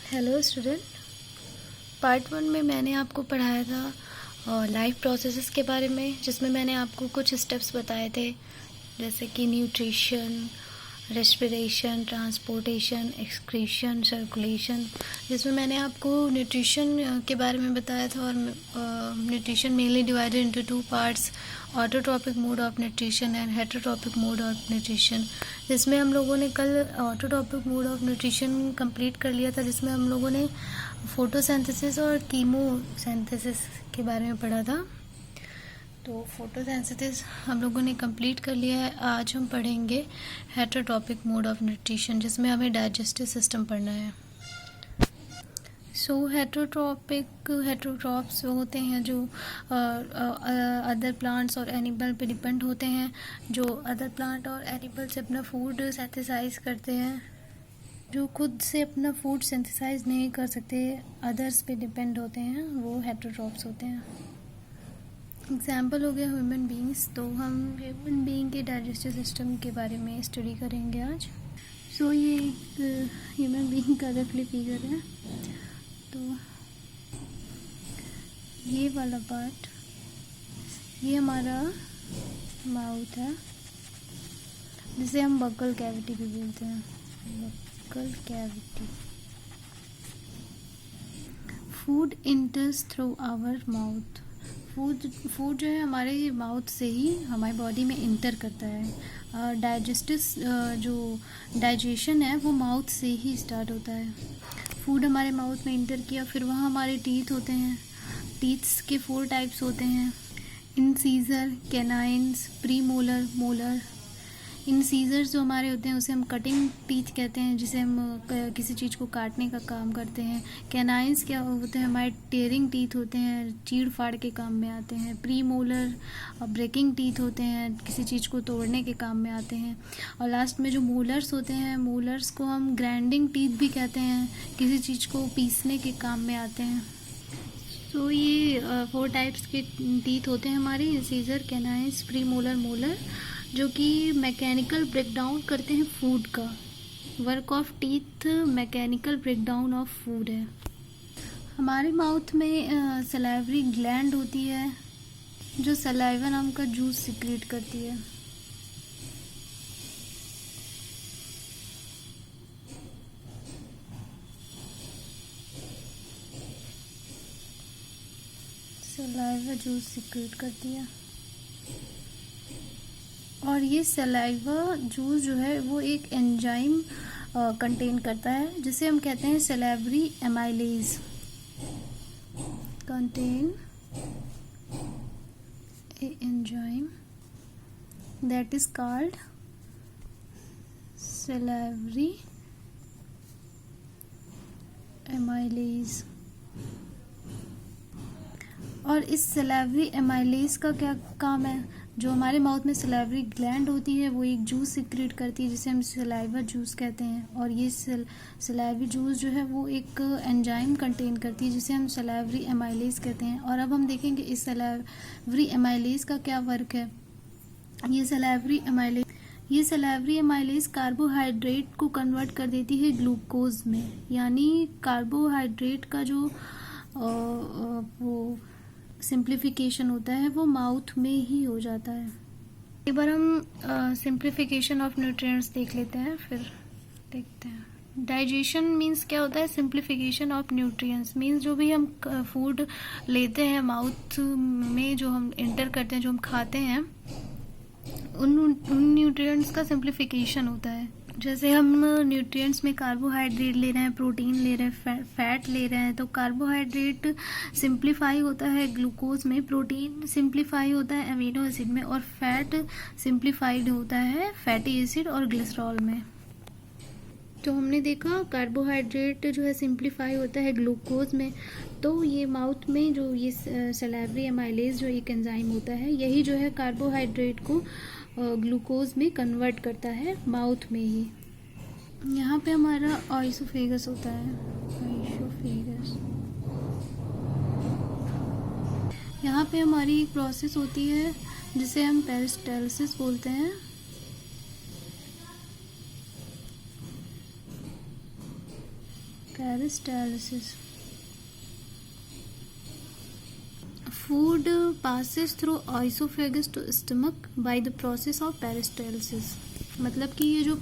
Hello student. Part 1 में मैंने आपको पढ़ाया था लाइफ प्रोसेसेस के बारे में, जिसमें मैंने आपको कुछ स्टेप्स बताए थे, जैसे कि nutrition, respiration, transportation, excretion, circulation. जिसमें मैंने आपको न्यूट्रिशन के बारे में बताया था। और nutrition mainly divided into 2 parts, autotrophic mode of nutrition and heterotrophic mode of nutrition. जिसमें हम लोगों ने कल autotrophic mode of nutrition complete कर लिया था, जिसमें हम लोगों ने फोटोसिंथेसिस और कीमोसिंथेसिस के बारे में पढ़ा था। तो फोटोसिंथेसिस हम लोगों ने कंप्लीट कर लिया है। आज हम पढ़ेंगे हेटेरोट्रॉपिक मोड ऑफ न्यूट्रिशन, जिसमें हमें डाइजेस्टिव सिस्टम पढ़ना है। हेटेरोट्रॉप्स वो होते हैं जो अदर प्लांट्स और एनिमल पे डिपेंड होते हैं, जो अदर प्लांट और एनिमल से अपना फूड सिंथेसाइज करते हैं। जो खुद से अपना फूड सिंथेसाइज नहीं कर सकते, अदर्स पे डिपेंड होते हैं, वो हेटेरोट्रॉप्स होते हैं। एग्जाम्पल हो गया ह्यूमन बींग्स। तो हम ह्यूमन बींग के डाइजेस्टिव सिस्टम के बारे में स्टडी करेंगे आज। ये एक ह्यूमन बींग का रफली फिगर है। तो ये वाला पार्ट, ये हमारा माउथ है, जिसे हम बकल कैविटी भी बोलते हैं। Buccal cavity. Food enters through our mouth. Food जो है हमारे माउथ से ही हमारी बॉडी में इंटर करता है। जो डाइजेशन है वो माउथ से ही स्टार्ट होता है। फूड हमारे माउथ में इंटर किया, फिर वहाँ हमारे टीथ होते हैं। टीथ्स के 4 टाइप्स होते हैं: incisor, canines, premolar, molar. Incisors जो हमारे होते हैं उसे हम कटिंग टीथ कहते हैं, जिसे हम किसी चीज़ को काटने का काम करते हैं। कैनाइन्स क्या होते हैं? हमारे टेयरिंग टीथ होते हैं, चीड़ फाड़ के काम में आते हैं। प्री मोलर ब्रेकिंग टीथ होते हैं, किसी चीज़ को तोड़ने के काम में आते हैं। और लास्ट में जो मोलर्स होते हैं, मोलर्स को हम ग्राइंडिंग टीथ भी कहते हैं, किसी चीज़ को पीसने के काम में आते हैं। तो ये 4 टाइप्स के टीथ होते हैं हमारे: incisor, canines, premolar, molar, जो कि मैकेनिकल ब्रेकडाउन करते हैं फूड का। Work of teeth mechanical breakdown of food है। हमारे माउथ में सलाइवरी ग्लैंड होती है, जो सलाइवा नाम का जूस सिक्रीट करती है। सलाइवा जूस सिक्रीट करती है। और ये सलाइवा जूस जो है वो एक एंजाइम कंटेन करता है, जिसे हम कहते हैं salivary amylase. Contain a enzyme that is called salivary amylase. और इस सलाइवरी एमाइलेज का क्या काम है? जो हमारे माउथ में सलाइवरी ग्लैंड होती है वो एक जूस सिक्रेट करती है, जिसे हम सलाइवा जूस कहते हैं। और ये सलाइवरी जूस जो है वो एक एंजाइम कंटेन करती है, जिसे हम सलाइवरी एमाइलेज कहते हैं। और अब हम देखेंगे इस सलाइवरी एमाइलेज का क्या वर्क है। ये सलाइवरी एमाइलेज कार्बोहाइड्रेट को कन्वर्ट कर देती है ग्लूकोज में। यानी कार्बोहाइड्रेट का जो वो सिंप्लीफिकेशन होता है वो माउथ में ही हो जाता है। एक बार हम सिंप्लीफिकेशन ऑफ न्यूट्रिएंट्स देख लेते हैं, फिर देखते हैं। डाइजेशन मीन्स क्या होता है? सिंप्लीफिकेशन ऑफ न्यूट्रिएंट्स मीन्स जो भी हम फूड लेते हैं माउथ में, जो हम इंटर करते हैं, जो हम खाते हैं, उन न्यूट्रिएंट्स का सिंप्लीफिकेशन होता है। जैसे हम न्यूट्रिएंट्स में कार्बोहाइड्रेट ले रहे हैं, प्रोटीन ले रहे हैं, फैट ले रहे हैं, तो कार्बोहाइड्रेट सिंप्लीफाई होता है ग्लूकोज में, प्रोटीन सिंप्लीफाई होता है अमीनो एसिड में, और फैट सिंप्लीफाइड होता है फैटी एसिड और ग्लिसरॉल में। तो हमने देखा कार्बोहाइड्रेट जो है सिंप्लीफाई होता है ग्लूकोज में। तो ये माउथ में जो ये सलाइवरी एमाइलेज जो एक एंजाइम होता है, यही जो है कार्बोहाइड्रेट को ग्लूकोज में कन्वर्ट करता है माउथ में ही। यहाँ पे हमारा ऑइसोफेगस होता है, ऑइसोफेगस। यहाँ पे हमारी एक प्रोसेस होती है जिसे हम पेरिस्टालसिस बोलते हैं। Peristalsis. Food passes through esophagus to stomach by the process of peristalsis. मतलब कि ये जो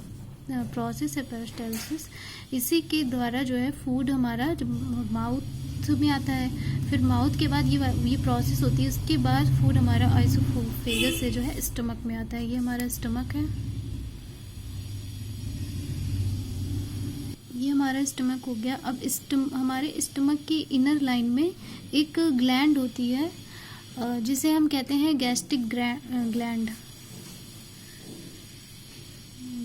प्रोसेस है पेरिस्टालसिस, इसी के द्वारा जो है फूड हमारा जब माउथ में आता है, फिर माउथ के बाद ये प्रोसेस होती है, उसके बाद फूड हमारा आइसोफेगस से जो है स्टमक में आता है। ये हमारा स्टमक है, ये हमारा स्टमक हो गया। अब हमारे स्टमक की इनर लाइन में एक ग्लैंड होती है जिसे हम कहते हैं गैस्ट्रिक ग्लैंड,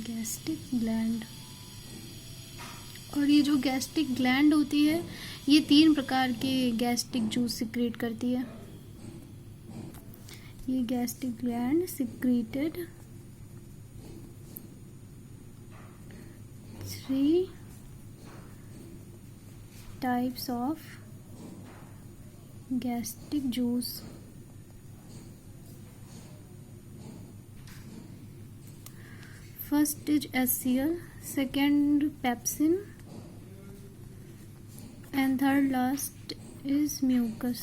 गैस्ट्रिक ग्लैंड। और ये जो गैस्ट्रिक ग्लैंड होती है ये 3 प्रकार के गैस्ट्रिक जूस सिक्रेट करती है। ये gastric gland secreted 3 types of gastric juice. First is HCl, second pepsin, and third last is mucus.